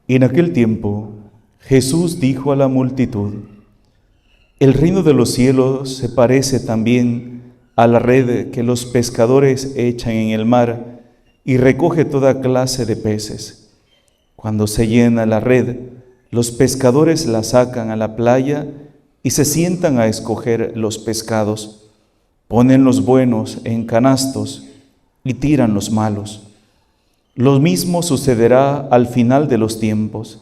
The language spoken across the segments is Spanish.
En aquel tiempo, Jesús dijo a la multitud: el reino de los cielos se parece también a la red que los pescadores echan en el mar y recoge toda clase de peces. Cuando se llena la red, los pescadores la sacan a la playa y se sientan a escoger los pescados. Ponen los buenos en canastos y tiran los malos. Lo mismo sucederá al final de los tiempos.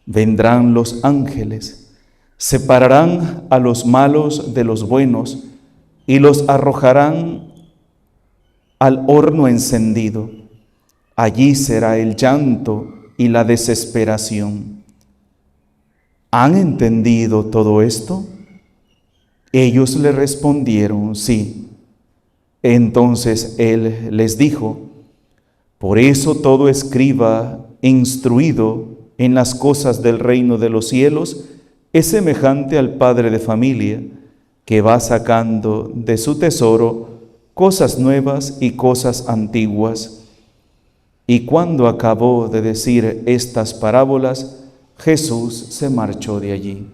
Vendrán los ángeles, separarán a los malos de los buenos y los arrojarán al horno encendido. Allí será el llanto y la desesperación. ¿Han entendido todo esto? Ellos le respondieron: sí. Entonces él les dijo: por eso todo escriba instruido en las cosas del reino de los cielos es semejante al padre de familia que va sacando de su tesoro cosas nuevas y cosas antiguas. Y cuando acabó de decir estas parábolas, Jesús se marchó de allí.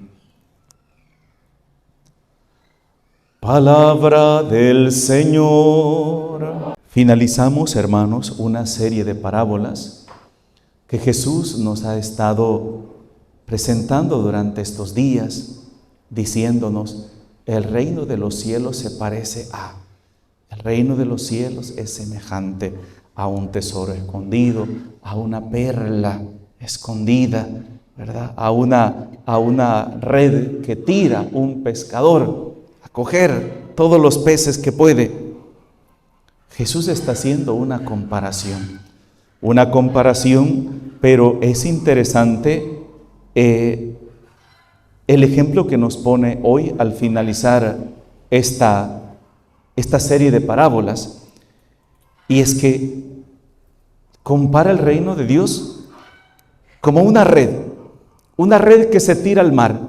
Palabra del Señor. Finalizamos, hermanos, una serie de parábolas que Jesús nos ha estado presentando durante estos días, diciéndonos: el reino de los cielos se parece a, el reino de los cielos es semejante a un tesoro escondido, a una perla escondida, ¿verdad? A una red que tira un pescador a coger todos los peces que puede. Jesús está haciendo una comparación, pero es interesante el ejemplo que nos pone hoy al finalizar esta serie de parábolas, y es que compara el reino de Dios como una red que se tira al mar.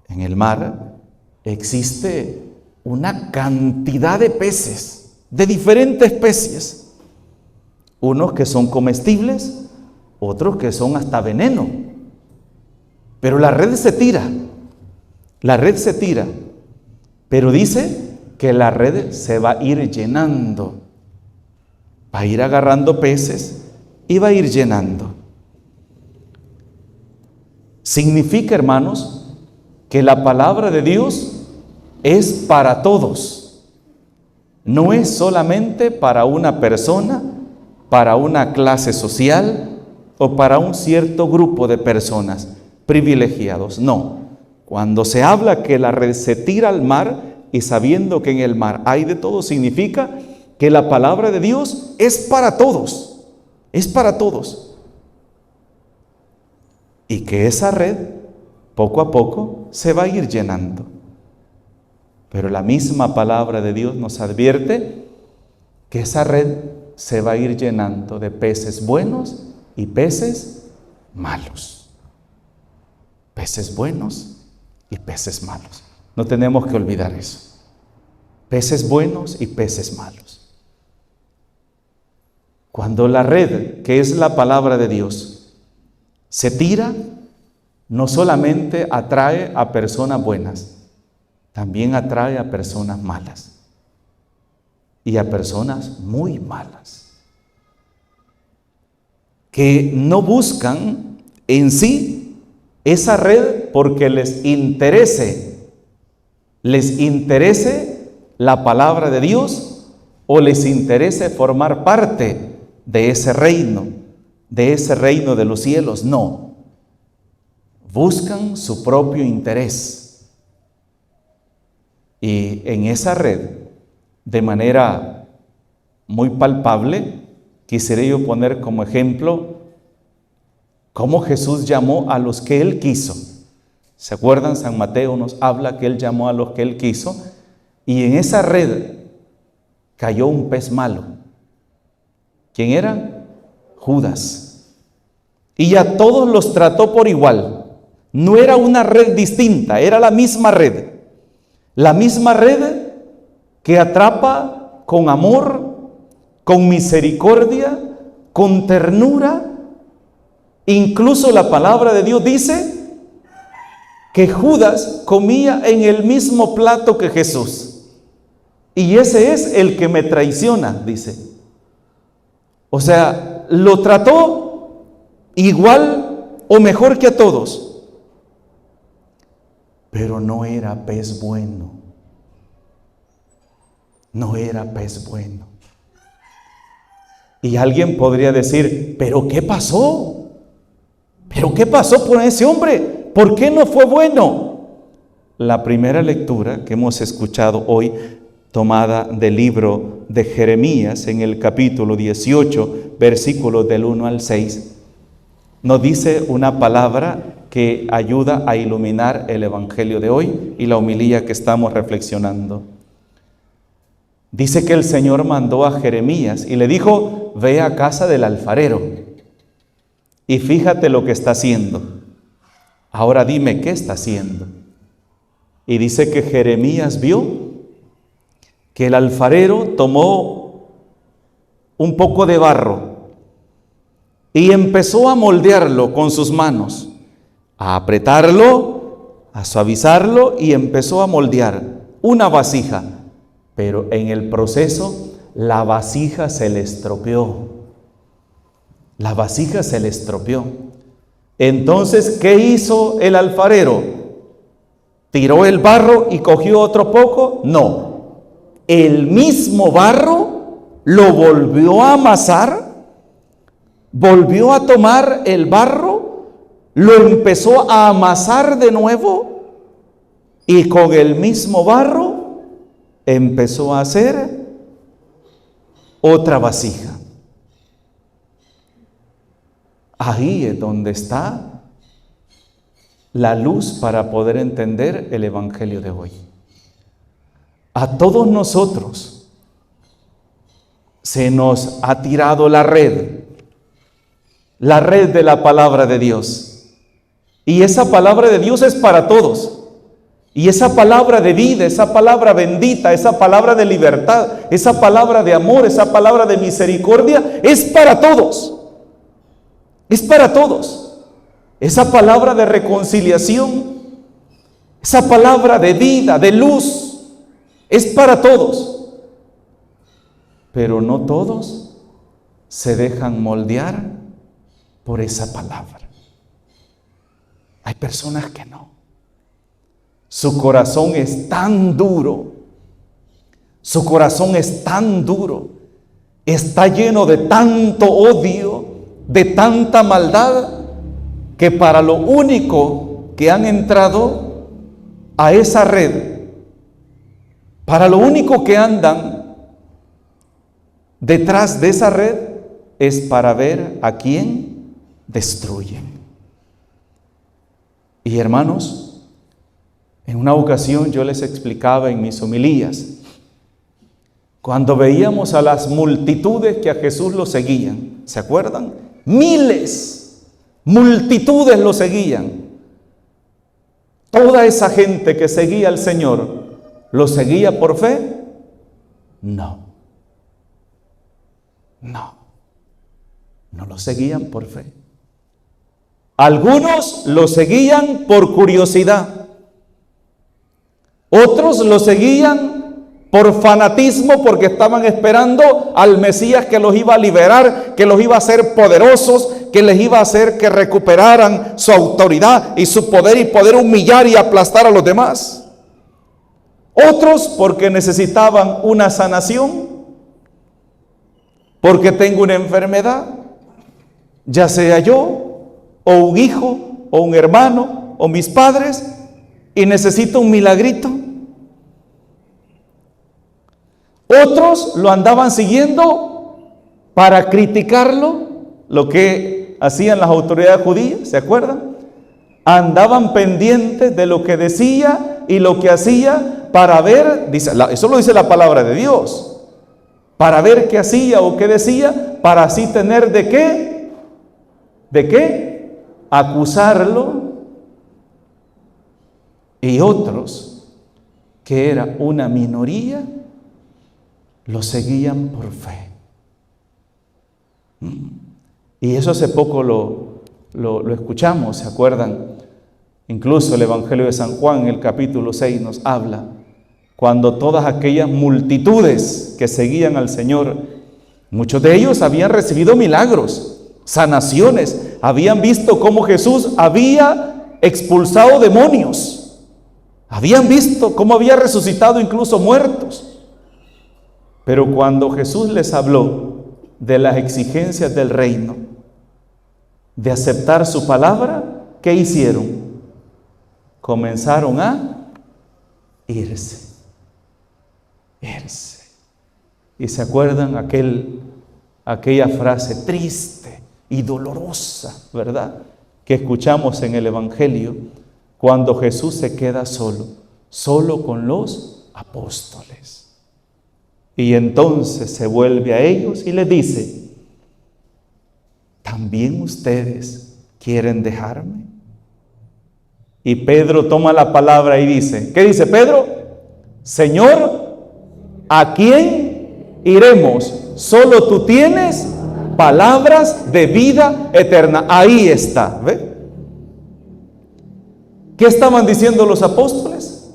En el mar existe una cantidad de peces de diferentes especies, unos que son comestibles, otros que son hasta veneno, pero la red se tira, pero dice que la red se va a ir llenando, va a ir agarrando peces y va a ir llenando. Significa, hermanos, que la palabra de Dios es para todos. No es solamente para una persona, para una clase social o para un cierto grupo de personas privilegiados. No. Cuando se habla que la red se tira al mar y sabiendo que en el mar hay de todo, significa que la palabra de Dios es para todos. Es para todos. Y que esa red, poco a poco, se va a ir llenando. Pero la misma palabra de Dios nos advierte que esa red se va a ir llenando de peces buenos y peces malos. Peces buenos y peces malos. No tenemos que olvidar eso. Peces buenos y peces malos. Cuando la red, que es la palabra de Dios, se tira, no solamente atrae a personas buenas, también atrae a personas malas y a personas muy malas, que no buscan en sí esa red porque les interese la palabra de Dios o les interese formar parte de ese reino de los cielos. No, buscan su propio interés. Y en esa red, de manera muy palpable, quisiera yo poner como ejemplo cómo Jesús llamó a los que Él quiso. ¿Se acuerdan? San Mateo nos habla que Él llamó a los que Él quiso, y en esa red cayó un pez malo. ¿Quién era? Judas. Y a todos los trató por igual. No era una red distinta, era la misma red. La misma red que atrapa con amor, con misericordia, con ternura Incluso la palabra de Dios dice que Judas comía en el mismo plato que Jesús. Y ese es el que me traiciona, dice. O sea, lo trató igual o mejor que a todos. Pero no era pez bueno. No era pez bueno. Y alguien podría decir, ¿pero qué pasó? ¿Pero qué pasó con ese hombre? ¿Por qué no fue bueno? La primera lectura que hemos escuchado hoy, tomada del libro de Jeremías, en el capítulo 18, versículos del 1 al 6, nos dice una palabra que ayuda a iluminar el evangelio de hoy y la homilía que estamos reflexionando. Dice que el Señor mandó a Jeremías y le dijo, ve a casa del alfarero y fíjate lo que está haciendo. Ahora dime, ¿qué está haciendo? Y dice que Jeremías vio que el alfarero tomó un poco de barro y empezó a moldearlo con sus manos, a apretarlo, a suavizarlo, y empezó a moldear una vasija. Pero en el proceso la vasija se le estropeó. La vasija se le estropeó. Entonces, ¿qué hizo el alfarero? ¿Tiró el barro y cogió otro poco? No. El mismo barro lo volvió a amasar, volvió a tomar el barro, lo empezó a amasar de nuevo y con el mismo barro empezó a hacer otra vasija. Ahí es donde está la luz para poder entender el evangelio de hoy. A todos nosotros se nos ha tirado la red de la palabra de Dios. Y esa palabra de Dios es para todos. Y esa palabra de vida, esa palabra bendita, esa palabra de libertad, esa palabra de amor, esa palabra de misericordia, es para todos. Es para todos. Esa palabra de reconciliación, esa palabra de vida, de luz, es para todos. Pero no todos se dejan moldear por esa palabra. Hay personas que no. Su corazón es tan duro, su corazón es tan duro, está lleno de tanto odio, de tanta maldad, que para lo único que han entrado a esa red, para lo único que andan detrás de esa red, es para ver a quién destruyen. Y hermanos, en una ocasión yo les explicaba en mis homilías, cuando veíamos a las multitudes que a Jesús lo seguían, ¿se acuerdan? Miles, multitudes lo seguían. Toda esa gente que seguía al Señor, ¿lo seguía por fe? No. No lo seguían por fe. Algunos lo seguían por curiosidad. Otros lo seguían por fanatismo, porque estaban esperando al Mesías que los iba a liberar, que los iba a hacer poderosos, que les iba a hacer que recuperaran su autoridad y su poder y poder humillar y aplastar a los demás. Otros porque necesitaban una sanación, porque tengo una enfermedad, ya sea yo, o un hijo, o un hermano, o mis padres, y necesito un milagrito. Otros lo andaban siguiendo para criticarlo, lo que hacían las autoridades judías, ¿se acuerdan? Andaban pendientes de lo que decía y lo que hacía para ver, eso lo dice la palabra de Dios, para ver qué hacía o qué decía, para así tener de qué acusarlo. Y otros, que era una minoría, lo seguían por fe. Y eso hace poco lo lo escuchamos, ¿se acuerdan? Incluso el Evangelio de San Juan, en el capítulo 6, nos habla cuando todas aquellas multitudes que seguían al Señor, muchos de ellos habían recibido milagros, sanaciones, habían visto cómo Jesús había expulsado demonios, habían visto cómo había resucitado incluso muertos. Pero cuando Jesús les habló de las exigencias del reino, de aceptar su palabra, ¿qué hicieron? Comenzaron a irse. Y se acuerdan aquella frase triste y dolorosa, ¿verdad?, que escuchamos en el Evangelio, cuando Jesús se queda solo con los apóstoles. Y entonces se vuelve a ellos y les dice: ¿también ustedes quieren dejarme? Y Pedro toma la palabra y dice, ¿qué dice Pedro? Señor, ¿a quién iremos? Solo tú tienes palabras de vida eterna. Ahí está, ¿ve? ¿Qué estaban diciendo los apóstoles?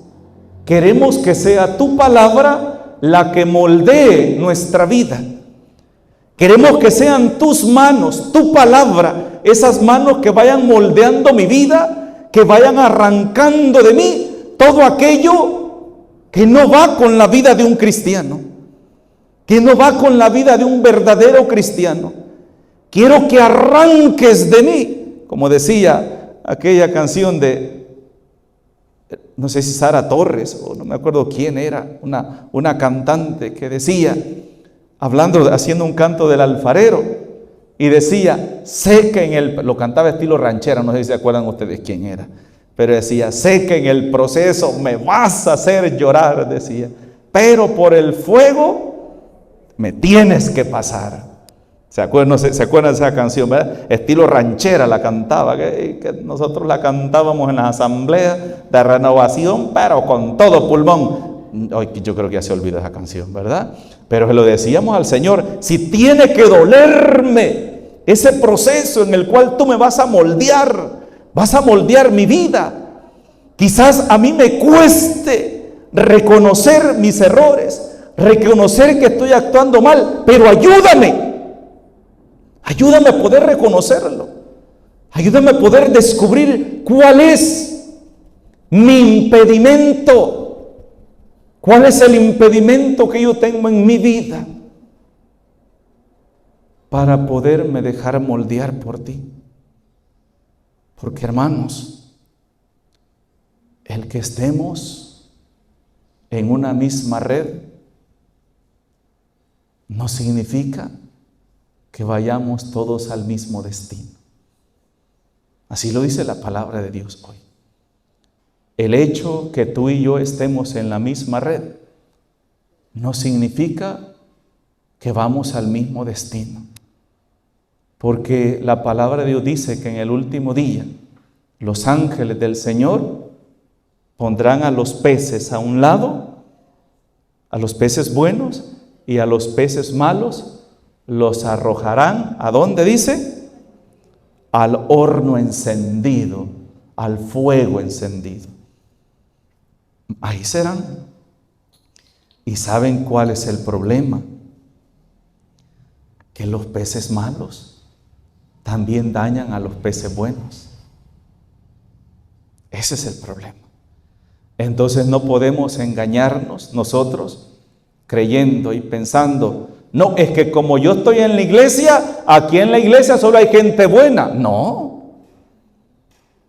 Queremos que sea tu palabra la que moldee nuestra vida. Queremos que sean tus manos, tu palabra, esas manos que vayan moldeando mi vida, que vayan arrancando de mí todo aquello que no va con la vida de un cristiano, que no va con la vida de un verdadero cristiano. Quiero que arranques de mí, como decía aquella canción de, no sé si Sara Torres, o no me acuerdo quién era, una cantante que decía, haciendo un canto del alfarero, y decía, sé que lo cantaba estilo ranchera, no sé si se acuerdan ustedes quién era, pero decía, sé que en el proceso me vas a hacer llorar, decía, pero por el fuego me tienes que pasar. ¿Se acuerdan? No sé, ¿se acuerdan de esa canción, verdad? Estilo ranchera la cantaba, que nosotros la cantábamos en las asambleas de renovación, pero con todo pulmón. Hoy yo creo que ya se olvidó esa canción, ¿verdad? Pero se lo decíamos al Señor, si tiene que dolerme ese proceso en el cual tú me vas a moldear mi vida. Quizás a mí me cueste reconocer mis errores, reconocer que estoy actuando mal, pero ayúdame a poder reconocerlo, ayúdame a poder descubrir cuál es mi impedimento, cuál es el impedimento que yo tengo en mi vida, para poderme dejar moldear por ti. Porque, hermanos, el que estemos en una misma red no significa que vayamos todos al mismo destino. Así lo dice la palabra de Dios hoy. El hecho que tú y yo estemos en la misma red no significa que vamos al mismo destino. Porque la palabra de Dios dice que en el último día los ángeles del Señor pondrán a los peces a un lado, a los peces buenos, y a los peces malos los arrojarán, ¿a dónde dice? Al horno encendido, al fuego encendido. Ahí serán. ¿Y saben cuál es el problema? Que los peces malos también dañan a los peces buenos. Ese es el problema. Entonces no podemos engañarnos nosotros creyendo y pensando, no, es que como yo estoy en la iglesia, aquí en la iglesia solo hay gente buena. No,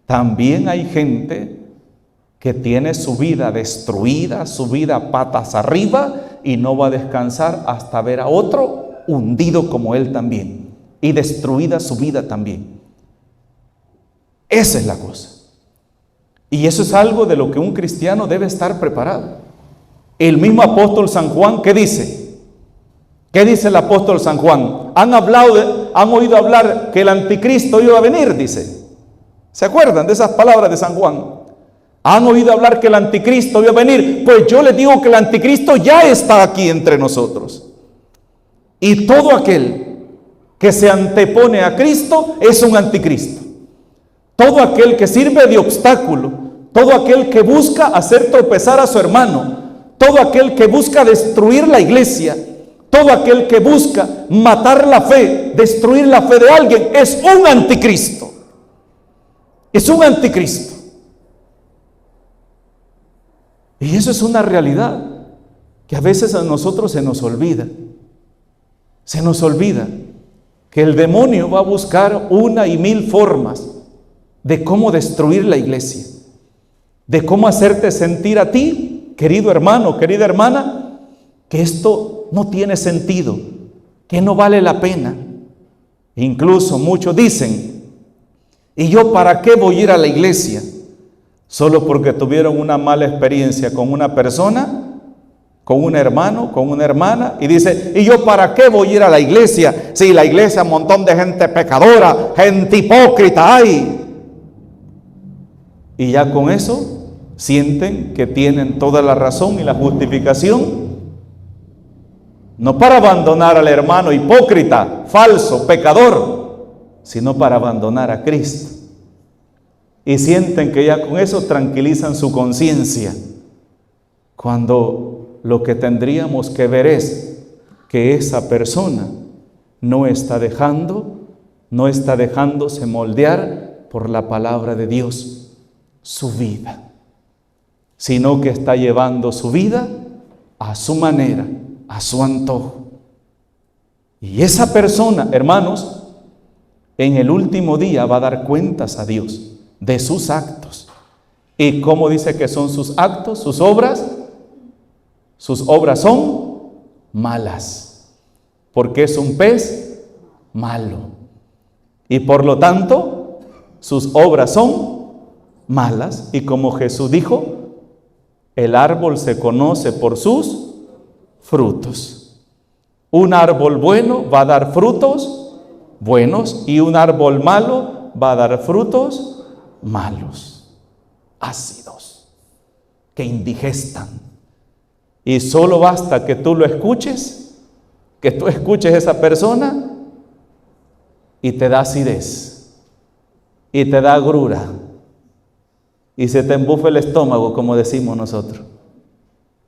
también hay gente que tiene su vida destruida, su vida patas arriba, y no va a descansar hasta ver a otro hundido como él también, y destruida su vida también. Esa es la cosa. Y eso es algo de lo que un cristiano debe estar preparado. El mismo apóstol San Juan, ¿qué dice? ¿Qué dice el apóstol San Juan? Han oído hablar que el anticristo iba a venir, dice. ¿Se acuerdan de esas palabras de San Juan? Han oído hablar que el anticristo iba a venir. Pues yo les digo que el anticristo ya está aquí entre nosotros. Y todo aquel que se antepone a Cristo es un anticristo. todo aquel que sirve de obstáculo, todo aquel que busca hacer tropezar a su hermano, todo aquel que busca destruir la iglesia, todo aquel que busca matar la fe, destruir la fe de alguien, es un anticristo. Es un anticristo. Y eso es una realidad que a veces a nosotros se nos olvida. Se nos olvida que el demonio va a buscar una y mil formas de cómo destruir la iglesia, de cómo hacerte sentir a ti, querido hermano, querida hermana, que esto no tiene sentido, que no vale la pena. Incluso muchos dicen, ¿y yo para qué voy a ir a la iglesia? Solo porque tuvieron una mala experiencia con una persona, con un hermano, con una hermana, y dice, ¿y yo para qué voy a ir a la iglesia? Si la iglesia, un montón de gente pecadora, gente hipócrita hay. Y ya con eso sienten que tienen toda la razón y la justificación, no para abandonar al hermano hipócrita, falso, pecador, sino para abandonar a Cristo. Y sienten que ya con eso tranquilizan su conciencia, cuando lo que tendríamos que ver es que esa persona no está dejándose moldear por la palabra de Dios, su vida, sino que está llevando su vida a su manera, a su antojo. Y esa persona, hermanos, en el último día va a dar cuentas a Dios de sus actos. ¿Y cómo dice que son sus actos, sus obras? Sus obras son malas, porque es un pez malo. Y por lo tanto, sus obras son malas. Y como Jesús dijo, el árbol se conoce por sus frutos. Un árbol bueno va a dar frutos buenos y un árbol malo va a dar frutos malos, ácidos, que indigestan. Y solo basta que tú lo escuches, que tú escuches a esa persona y te da acidez, y te da agrura, y se te embufa el estómago, como decimos nosotros,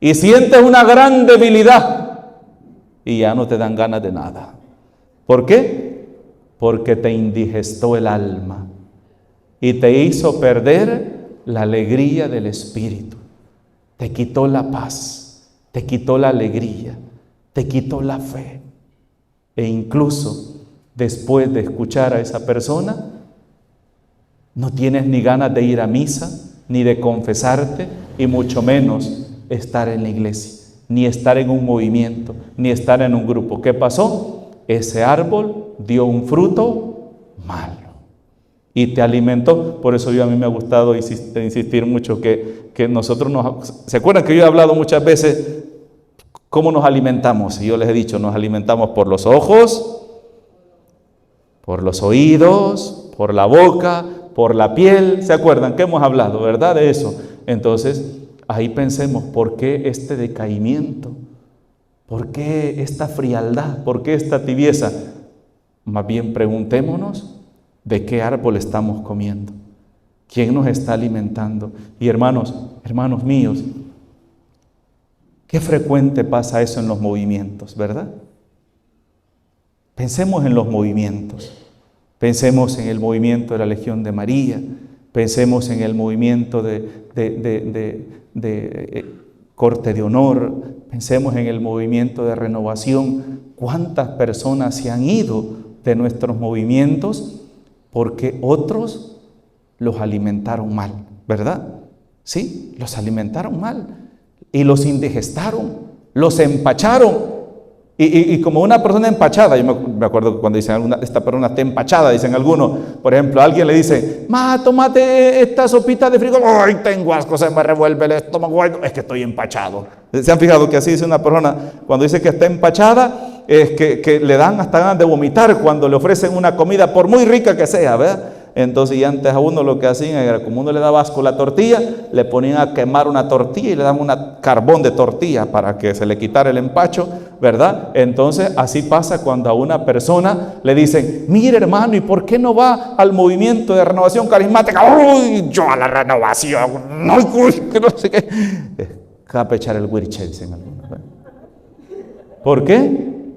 y sientes una gran debilidad y ya no te dan ganas de nada. ¿Por qué? Porque te indigestó el alma y te hizo perder la alegría del espíritu, te quitó la paz, te quitó la alegría, te quitó la fe. E incluso después de escuchar a esa persona, no tienes ni ganas de ir a misa, ni de confesarte, y mucho menos estar en la iglesia, ni estar en un movimiento, ni estar en un grupo. ¿Qué pasó? Ese árbol dio un fruto malo y te alimentó. Por eso a mí me ha gustado insistir mucho que nosotros ¿se acuerdan que yo he hablado muchas veces cómo nos alimentamos? Y yo les he dicho, nos alimentamos por los ojos, por los oídos, por la boca, por la piel. ¿Se acuerdan que hemos hablado, verdad, de eso? Entonces, ahí pensemos, ¿por qué este decaimiento? ¿Por qué esta frialdad? ¿Por qué esta tibieza? Más bien preguntémonos de qué árbol estamos comiendo, quién nos está alimentando. Y hermanos míos, qué frecuente pasa eso en los movimientos, ¿verdad? Pensemos en los movimientos. Pensemos en el movimiento de la Legión de María, pensemos en el movimiento de Corte de Honor, pensemos en el movimiento de renovación. ¿Cuántas personas se han ido de nuestros movimientos porque otros los alimentaron mal, verdad? Sí, los alimentaron mal y los indigestaron, los empacharon. Y como una persona empachada, yo me acuerdo cuando dicen esta persona está empachada, dicen algunos, por ejemplo, alguien le dice, tomate esta sopita de frijol, ay, tengo asco, se me revuelve el estómago, ay, es que estoy empachado. ¿Se han fijado que así dice una persona cuando dice que está empachada? Es que le dan hasta ganas de vomitar cuando le ofrecen una comida, por muy rica que sea, ¿verdad? Entonces, y antes a uno lo que hacían era, como uno le daba asco la tortilla, le ponían a quemar una tortilla y le daban un carbón de tortilla para que se le quitara el empacho, ¿verdad? Entonces, así pasa cuando a una persona le dicen, mire hermano, ¿y por qué no va al movimiento de renovación carismática? ¡Uy, yo a la renovación! ¡No, que no sé qué! Capechar el huirche, dicen algunos. ¿Por qué?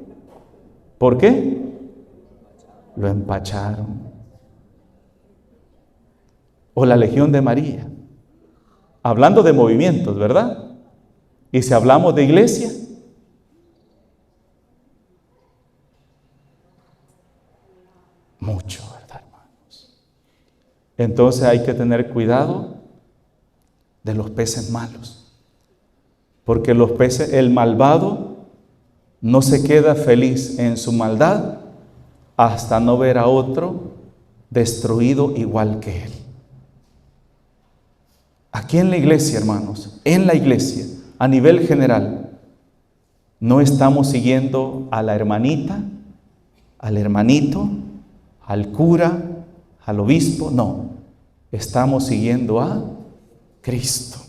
¿Por qué? Lo empacharon. O la Legión de María. Hablando de movimientos, ¿verdad? Y si hablamos de iglesia, mucho, ¿verdad, hermanos? Entonces hay que tener cuidado de los peces malos. Porque los peces, el malvado no se queda feliz en su maldad hasta no ver a otro destruido igual que él. Aquí en la iglesia, hermanos, en la iglesia, a nivel general, no estamos siguiendo a la hermanita, al hermanito, al cura, al obispo, no. Estamos siguiendo a Cristo.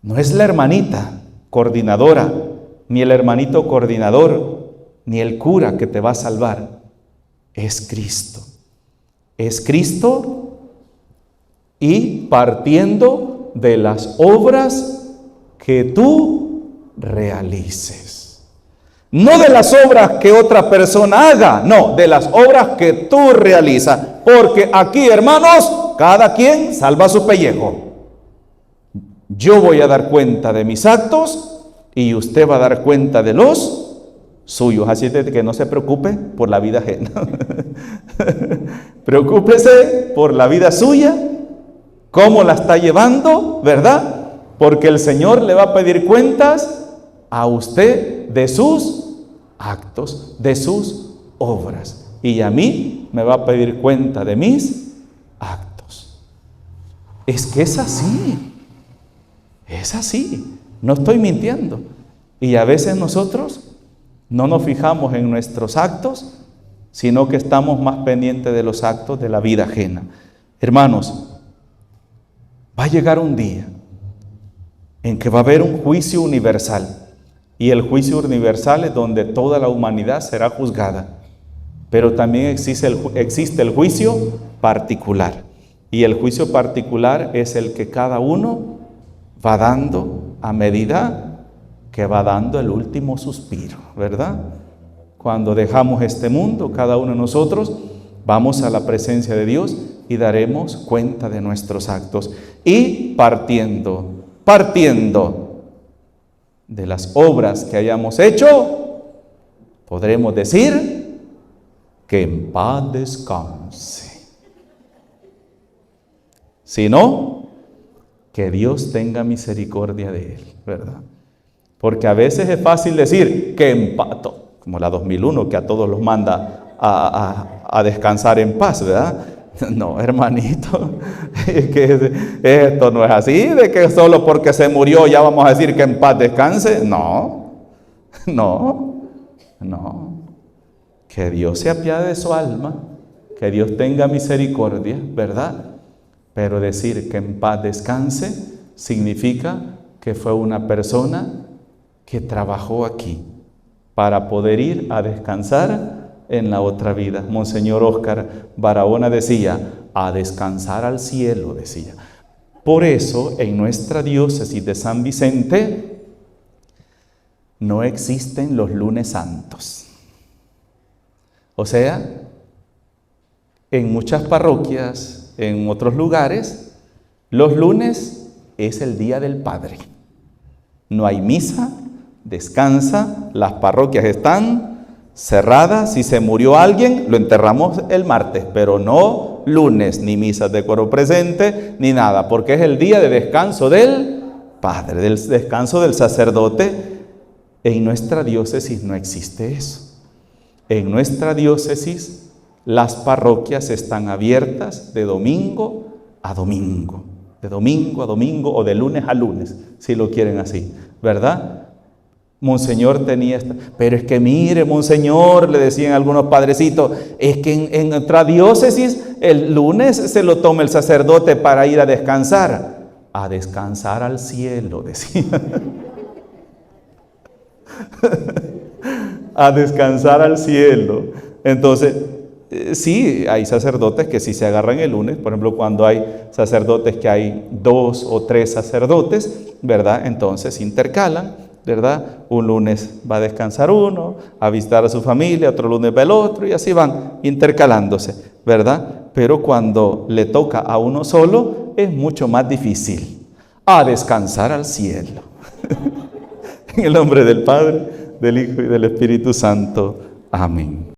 No es la hermanita coordinadora, ni el hermanito coordinador, ni el cura que te va a salvar. Es Cristo. Es Cristo. Y partiendo de las obras que tú realices. No de las obras que otra persona haga, no, de las obras que tú realizas. Porque aquí, hermanos, cada quien salva su pellejo. Yo voy a dar cuenta de mis actos y usted va a dar cuenta de los suyos. Así es de que no se preocupe por la vida ajena. Preocúpese por la vida suya. ¿Cómo la está llevando? ¿Verdad? Porque el Señor le va a pedir cuentas a usted de sus actos, de sus obras. Y a mí me va a pedir cuenta de mis actos. Es que es así. Es así. No estoy mintiendo. Y a veces nosotros no nos fijamos en nuestros actos, sino que estamos más pendientes de los actos de la vida ajena. Hermanos, va a llegar un día en que va a haber un juicio universal. Y el juicio universal es donde toda la humanidad será juzgada. Pero también existe el juicio particular. Y el juicio particular es el que cada uno va dando a medida que va dando el último suspiro, ¿verdad? Cuando dejamos este mundo, cada uno de nosotros vamos a la presencia de Dios y daremos cuenta de nuestros actos. Y partiendo de las obras que hayamos hecho, podremos decir que en paz descanse. Si no, que Dios tenga misericordia de él, ¿verdad? Porque a veces es fácil decir que en paz, como la 2001 que a todos los manda a descansar en paz, ¿verdad? No, hermanito, es que esto no es así, de que solo porque se murió ya vamos a decir que en paz descanse. No. Que Dios se apiade de su alma, que Dios tenga misericordia, ¿verdad? Pero decir que en paz descanse significa que fue una persona que trabajó aquí para poder ir a descansar en la otra vida. Monseñor Óscar Barahona decía, a descansar al cielo, decía. Por eso, en nuestra diócesis de San Vicente, no existen los lunes santos. O sea, en muchas parroquias, en otros lugares, los lunes es el día del Padre. No hay misa, descansa, las parroquias están cerradas. Si se murió alguien, lo enterramos el martes, pero no lunes, ni misas de coro presente, ni nada, porque es el día de descanso del Padre, del descanso del sacerdote. En nuestra diócesis no existe eso. En nuestra diócesis las parroquias están abiertas de domingo a domingo, de domingo a domingo o de lunes a lunes, si lo quieren así, ¿verdad? Monseñor tenía esta, pero es que mire, Monseñor, le decían algunos padrecitos, es que en nuestra diócesis el lunes se lo toma el sacerdote para ir a descansar al cielo, decía. A descansar al cielo. Entonces, sí, hay sacerdotes que sí se agarran el lunes. Por ejemplo, cuando hay sacerdotes que hay 2 o 3 sacerdotes, ¿verdad? Entonces intercalan, ¿verdad? Un lunes va a descansar uno, a visitar a su familia, otro lunes va el otro, y así van intercalándose, ¿verdad? Pero cuando le toca a uno solo, es mucho más difícil. A descansar al cielo. En el nombre del Padre, del Hijo y del Espíritu Santo. Amén.